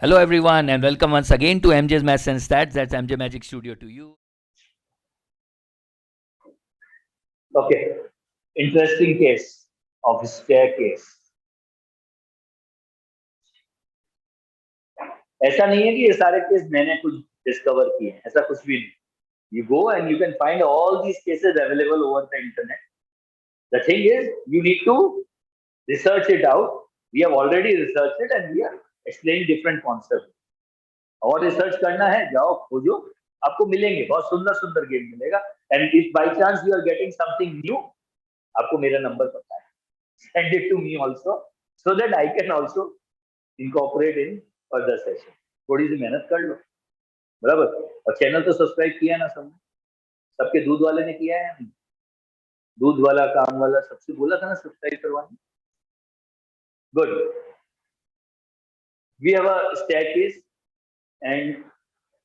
Hello everyone and welcome once again to MJ's Maths and Stats. That's MJ Magic Studio to you. Okay, interesting case of staircase. ऐसा नहीं है कि ये सारे case मैंने कुछ डिस्कवर किए हैं, ऐसा कुछ भी नहीं. You go and you can find all these cases available over the internet. The thing is, you need to research it out. We have already researched it and we are explaining different concepts. और research करना है, जाओ खोजो, आपको मिलेंगे, बहुत सुंदर सुंदर गेम मिलेगा. And if by chance you are getting something new, आपको मेरा नंबर पता है, send it to me also so that I can also incorporate in further session. थोड़ी सी मेहनत कर लो, बराबर. और चैनल तो सब्सक्राइब किया ना सबने, सबके दूध वाले ने किया है, दूध वाला काम वाला सबसे बोला था ना सब्सक्राइब करवाने. Good. We have a staircase and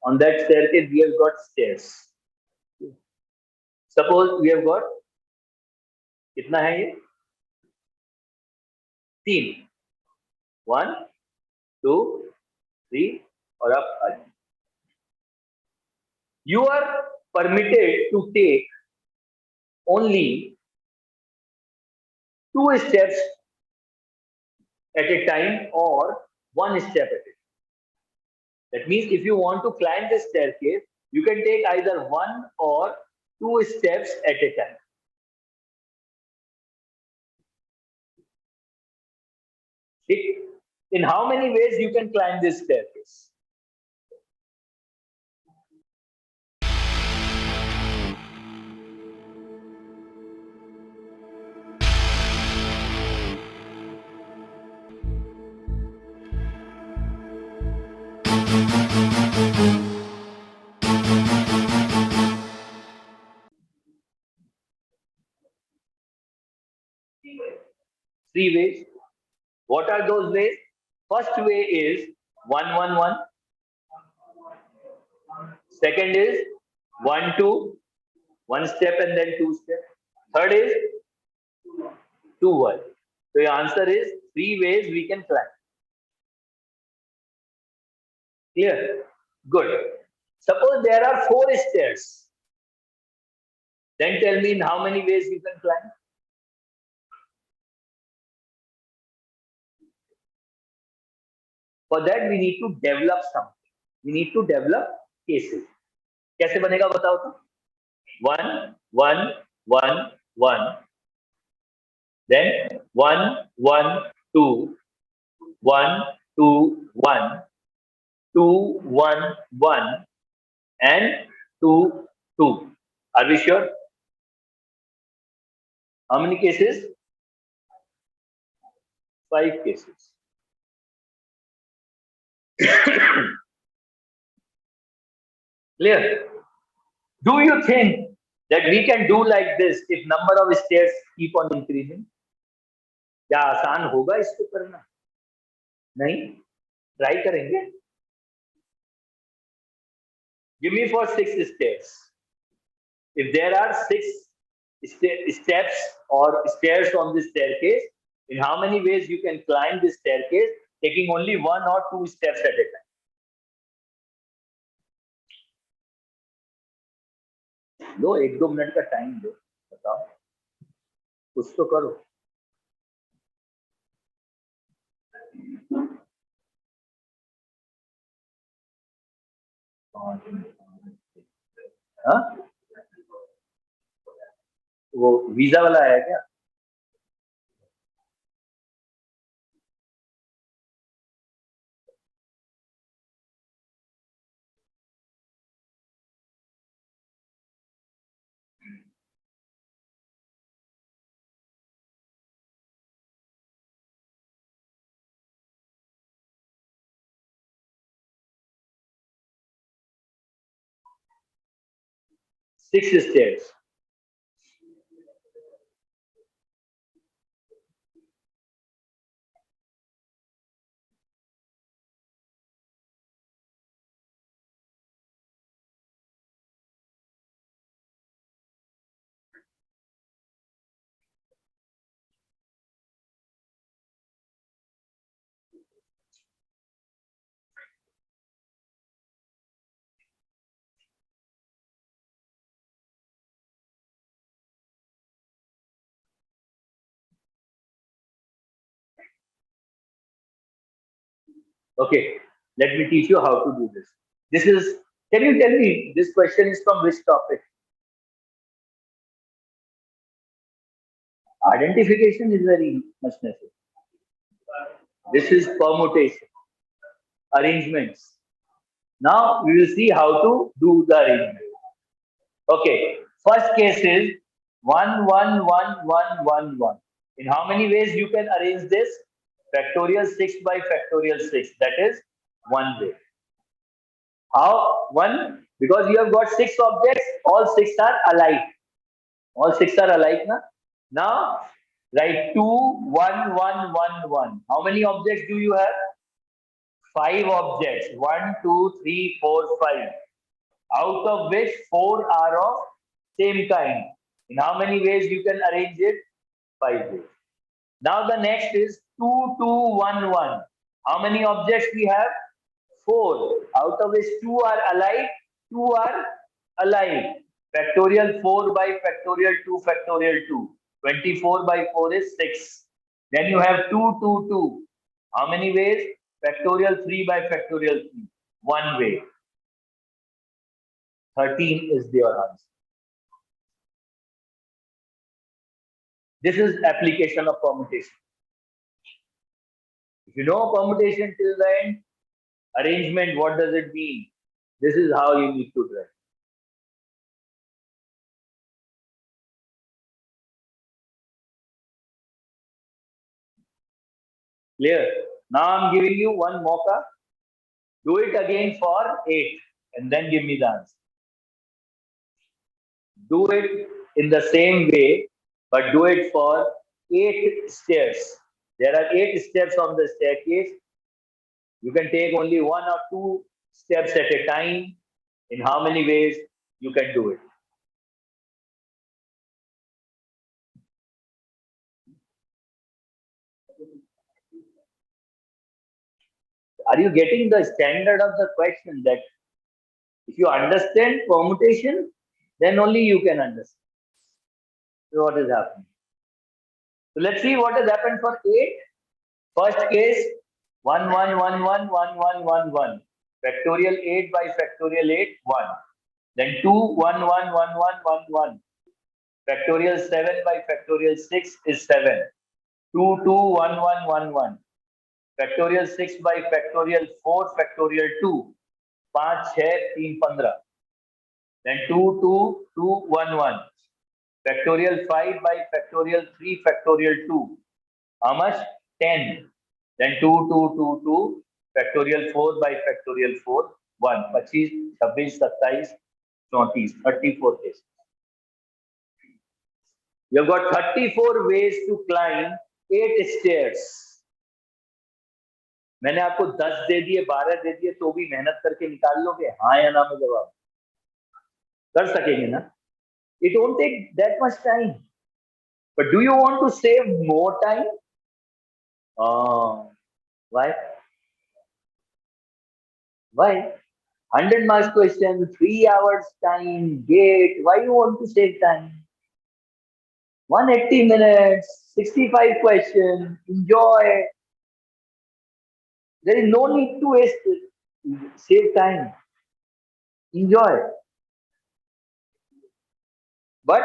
on that staircase we have got stairs. Suppose we have got, कितना है ये, 3, 1 2 3 और आप you are permitted to take only 2 steps at a time or 1 step at a time. That means if you want to climb the staircase, you can take either 1 or 2 steps at a time. In how many ways you can climb this staircase? Three ways. What are those ways? First way is 1 1 1. Second is 1 2, 1 step and then 2 steps. Third is 2 1. So your answer is 3 ways we can climb. Clear? Good. Suppose there are 4 stairs. Then tell me in how many ways you can climb. For that we need to develop something. We need to develop cases. कैसे बनेगा बताओ तो? 1 1 1 1. Then 1 1 2 1 2 1 2 1 1 and 2 2. Are we sure? How many cases? 5 cases. Clear? Do you think that we can do like this if number of stairs keep on increasing? क्या आसान होगा इसको करना? नहीं, ट्राई करेंगे. Give me for 6 stairs. If there are 6 steps or stairs on this staircase, in how many ways you can climb this staircase taking only 1 or 2 steps at a time? Low 1-2 minute का time दो, बताओ कुछ तो करो. हाँ, वो visa वाला आया क्या? Six stairs. Okay, let me teach you how to do this. This is, can you tell me, this question is from which topic? Identification is very much necessary. This is permutation, arrangements. Now we will see how to do the arrangement. Okay, first case is 1, 1, 1, 1, 1, 1. In how many ways you can arrange this? Factorial 6 by factorial 6. That is one way. How? One, because you have got six objects, all six are alike. All six are alike, na? Now, write 2, 1, 1, 1, 1. How many objects do you have? Five objects. 1, 2, 3, 4, 5. Out of which four are of same kind. In how many ways you can arrange it? Five ways. Now the next is 2, 2, 1, 1. How many objects we have? Four. Out of which two are alike, two are alike. Factorial 4 by factorial 2 factorial 2. 24 by 4 is 6. Then you have 2, 2, 2. How many ways? Factorial 3 by factorial 3. One way. 13 is your answer. This is application of permutation. If you know permutation till the end, arrangement, what does it mean? This is how you need to write. Clear? Now I'm giving you one mocha. Do it again for 8 and then give me the answer. Do it in the same way, but do it for 8 stairs. There are 8 steps on the staircase. You can take only 1 or 2 steps at a time. In how many ways you can do it? Are you getting the standard of the question, that if you understand permutation, then only you can understand what is happening. So let's see what has happened for 8. First case, 1, 1, 1, 1, 1, 1, 1, 1. Factorial 8 by factorial 8, 1. Then 2, 1, 1, 1, 1, 1, 1. Factorial 7 by factorial 6 is 7. 2, 2, 1, 1, 1, 1. Factorial 6 by factorial 4 factorial 2. 5, 6, 3, 15. Then 2, 2, 2, 1, 1. Factorial 5 by factorial 3 factorial 2. How much? 10. Then 2, 2, 2, 2. Factorial 4 by factorial 4. 1. 25, 26, 27, 34. 34 cases. You have got 34 ways to climb 8 stairs. मैंने आपको 10 दे दिए, 12 दे दिए, तो भी मेहनत करके निकाल लोगे? हाँ या ना में जवाब कर सकेंगे ना? It won't take that much time. But do you want to save more time? Why? Why? 100 marks question, 3 hours time, gate. Why you want to save time? 180 minutes, 65 questions, enjoy. There is no need to waste, save time. Enjoy. But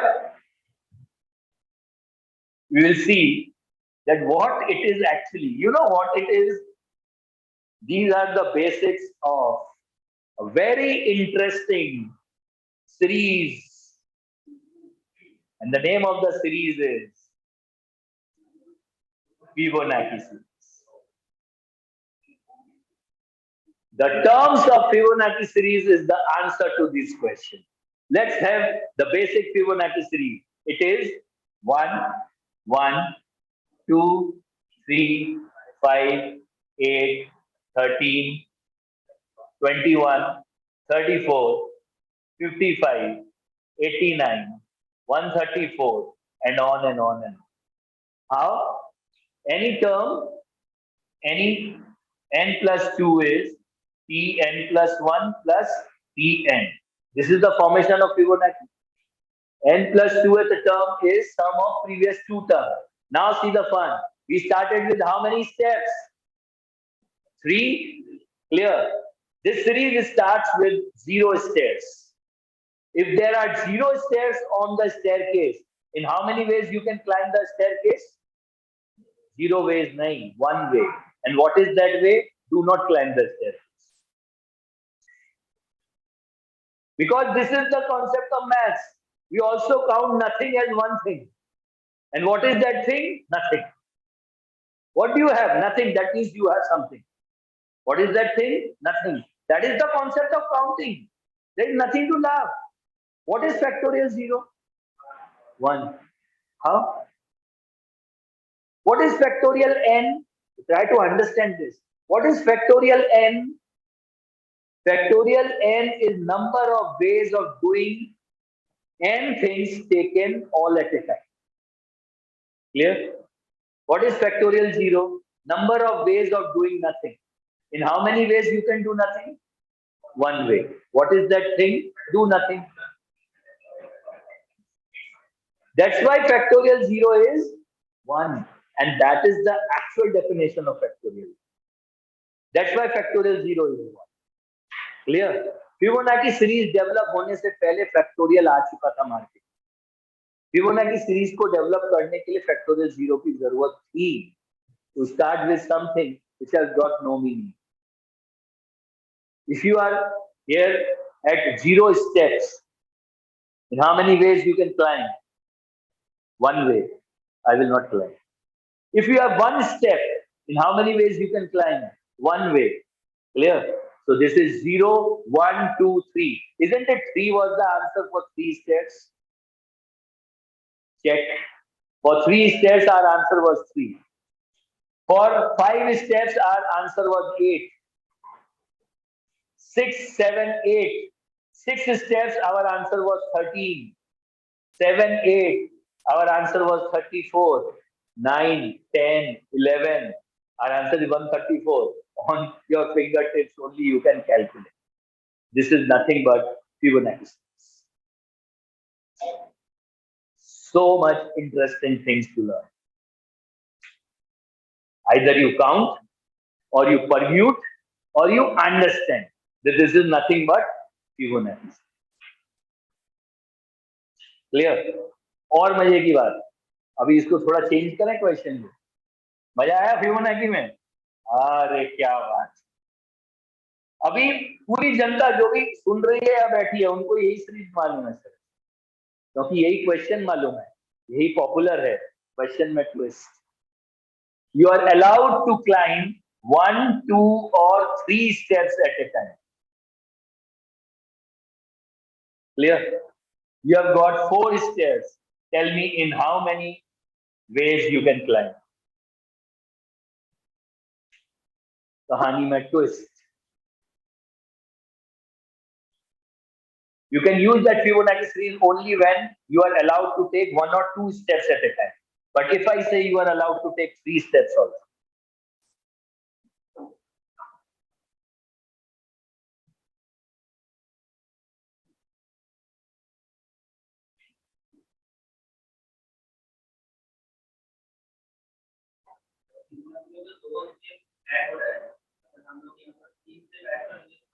we will see that what it is actually. You know what it is? These are the basics of a very interesting series. And the name of the series is Fibonacci series. The terms of Fibonacci series is the answer to this question. Let's have the basic Fibonacci series. It is 1, 1, 2, 3, 5, 8, 13, 21, 34, 55, 89, 134, and on and on and on. How? Any term, any n plus 2 is Tn plus 1 plus Tn. This is the formation of Fibonacci. N plus 2th term is sum of previous two terms. Now see the fun. We started with how many steps? 3. Clear? This series starts with 0 stairs. If there are 0 stairs on the staircase, in how many ways you can climb the staircase? 0 ways, nahi, 1 way. And what is that way? Do not climb the staircase. Because this is the concept of maths. We also count nothing as one thing. And what is that thing? Nothing. What do you have? Nothing. That means you have something. What is that thing? Nothing. That is the concept of counting. There is nothing to laugh. What is factorial 0? 1. How? What is factorial n? Try to understand this. What is factorial n? Factorial n is number of ways of doing n things taken all at a time. Clear? What is factorial 0? Number of ways of doing nothing. In how many ways you can do nothing? 1 way. What is that thing? Do nothing. That's why factorial 0 is 1. And that is the actual definition of factorial. That's why factorial 0 is 1. Clear? Fibonacci series develop होने से पहले factorial आ चुका था market. Fibonacci series को develop करने के लिए factorial 0 की जरूरत थी. To start with something which has got no meaning. If you are here at 0 steps, in how many ways you can climb? 1 way. I will not climb. If you have 1 step, in how many ways you can climb? 1 way. Clear? So this is 0, 1, 2, 3. Isn't it 3 was the answer for 3 steps? Check. For 3 steps, our answer was 3. For 5 steps, our answer was 8. 6, 7, 8. 6 steps, our answer was 13. 7, 8. Our answer was 34. 9, 10, 11. Our answer is 134. On your fingertips only you can calculate. This is nothing but Fibonacci. So much interesting things to learn. Either you count, or you permute, or you understand that this is nothing but Fibonacci. Clear? और मजे की बात, अभी इसको थोड़ा change करें question को. मजा आया फिबोनाची में? अरे क्या बात. अभी पूरी जनता जो भी सुन रही है या बैठी है उनको यही सीरीज मालूम है सर, क्योंकि यही क्वेश्चन मालूम है, यही पॉपुलर है. क्वेश्चन में twist. You are allowed to climb 1, 2 or 3 steps at a time. Clear? You have got 4 stairs. Tell me in how many ways you can climb. कहानी में twist. You can use that Fibonacci series only when you are allowed to take 1 or 2 steps at a time. But if I say you are allowed to take 3 steps also.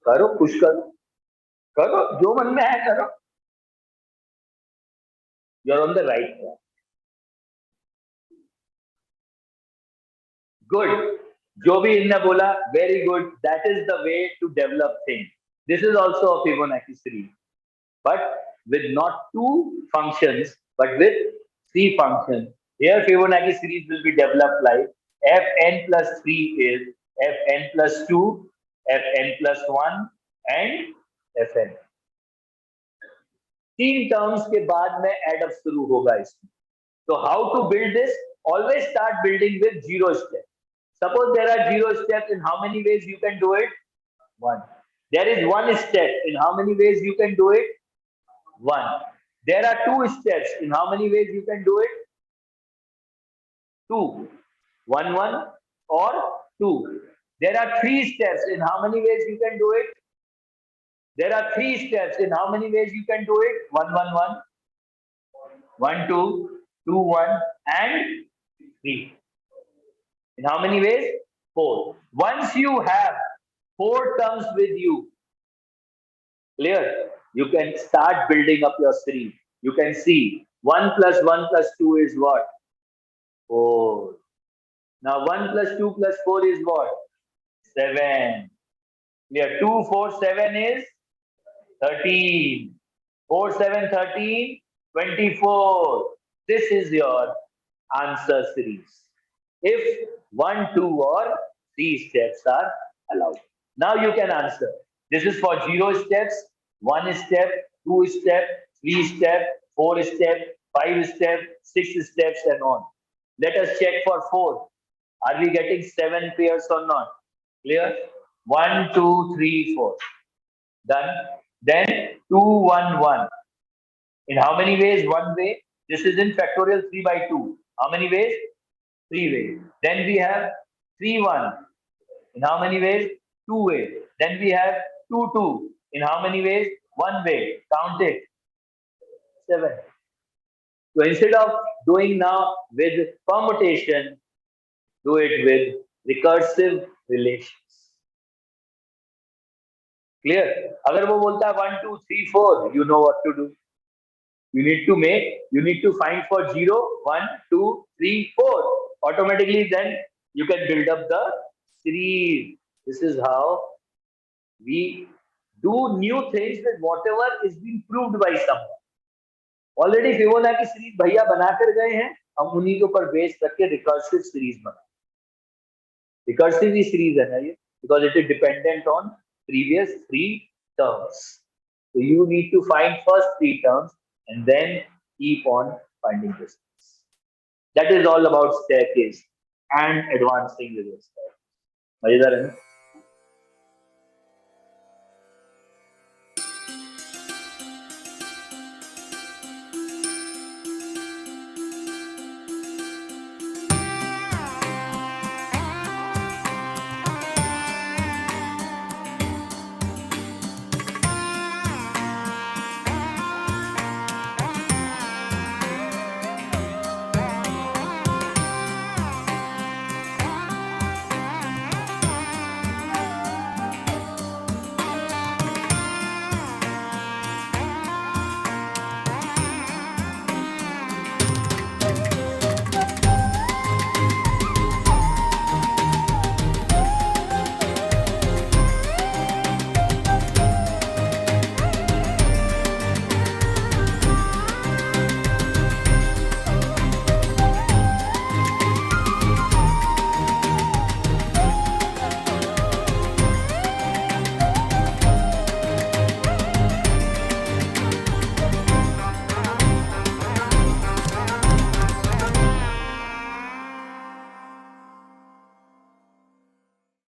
करो, push करो, करो, जो मन में है करो. You are on the right track. Good. जो भी इनने बोला, very good. That is the way to develop things. This is also a Fibonacci series, but with not 2 functions, but with 3 functions. Here Fibonacci series will be developed like fn plus 3 is fn plus 2, fn plus 1 and fn. 3 terms के बाद में add up शुरू होगा इसमें. So how to build this? Always start building with 0 steps. Suppose there are 0 steps, in how many ways you can do it? 1. There is 1 step, in how many ways you can do it? 1. There are 2 steps, in how many ways you can do it? 2. 1, 1 or 2. There are 3 steps, in how many ways you can do it? There are 3 steps, in how many ways you can do it? 1, 1, 1, 1, 2, 2, 1 and 3. In how many ways? 4. Once you have 4 terms with you, clear? You can start building up your series. You can see 1 plus 1 plus 2 is what? 4. Now 1 plus 2 plus 4 is what? 7. Clear? 2, 4, 7 is 13. 4, 7, 13, 24. This is your answer series. If 1, 2 or 3 steps are allowed. Now you can answer. This is for 0 steps, 1 step, 2 step, 3 step, 4 step, 5 step, 6 steps and on. Let us check for 4. Are we getting 7 pairs or not? Clear? 1, 2, 3, 4. Done. Then 2, 1, 1. In how many ways? One way. This is in factorial 3 by 2. How many ways? 3 ways. Then we have 3, 1. In how many ways? 2 ways. Then we have 2, 2. In how many ways? 1 way. Count it. 7. So instead of doing now with permutation, do it with recursive relations. Clear? अगर वो बोलता है 1, 2, 3, 4, you know what to do. You need to find for 0, 1, 2, 3, 4. Automatically, then you can build up the series. This is how we do new things with whatever is being proved by someone. Already Fibonacci series भैया बनाकर गए हैं, हम उन्हीं के ऊपर base करके recursive series बना. Recursive series है ना ये, because it is dependent on previous 3 terms. So you need to find first 3 terms and then keep on finding distance. That is all about staircase and advancing with your stair. मजेदार है ना?